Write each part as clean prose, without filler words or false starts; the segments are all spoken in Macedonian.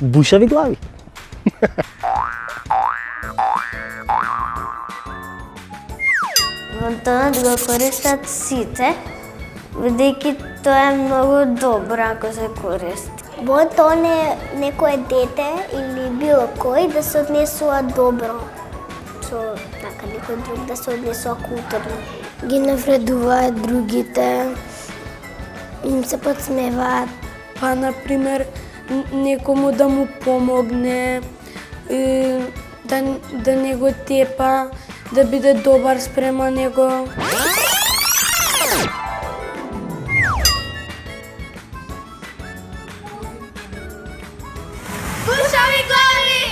Бушави глави. Бонтонот го користат сите, бидејќи тоа е многу добро ако се користи. Бонтон е некое дете или било кој да се однесува добро со некој друг, да се однесува културно. Ги навредуваат другите, им се подсмеваат. Па, например, некому да му помогне, да не го тепа, да биде добар спрема него. Бушави глави!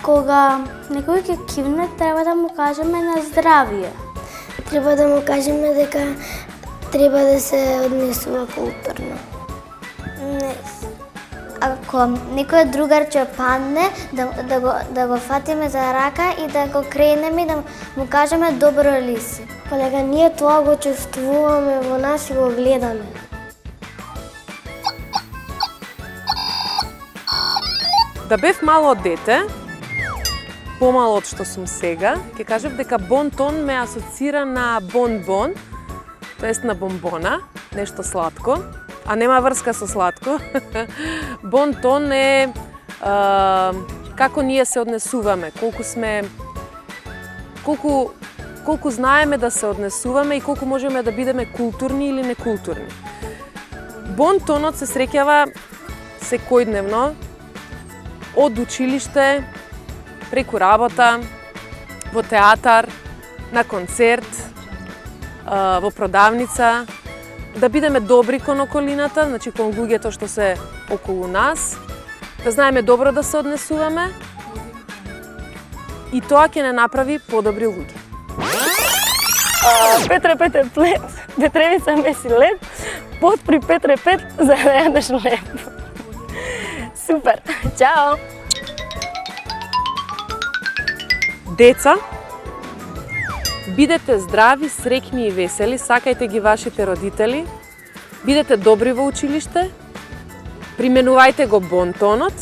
Кога некој ќе кивне, треба да му кажеме на здравие. Треба да му кажеме дека треба да се однесува културно. Не. Ако некој другарче падне, да го фатиме за рака и да го кренеме и да му кажеме добро ли си. Па дека ние тоа го чувствуваме во нас и го гледаме. Да бев мало дете, помало од што сум сега, ќе кажев дека бонтон ме асоцира на бонбон, тоест на бомбона, нешто сладко, а нема врска со сладко. Бонтон е како ние се однесуваме, колку знаеме да се однесуваме и колку можеме да бидеме културни или некултурни. Бонтонот се среќава секојдневно, од училиште, преку работа, во театар, на концерт, во продавница, да бидеме добри кон околината, значи кон луѓето што се околу нас, да знаеме добро да се однесуваме и тоа ќе не направи подобри луѓе. Петре, плет, Петревица меси лед, пот при Петре пет, за да јадеш леп. Супер, чао! Деца, бидете здрави, среќни и весели, сакајте ги вашите родители, бидете добри во училиште, применувајте го бонтонот,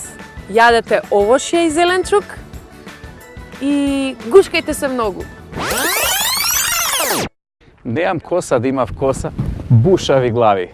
јадете овошје и зеленчук и гушкајте се многу. Немам коса да имав коса, бушави глави.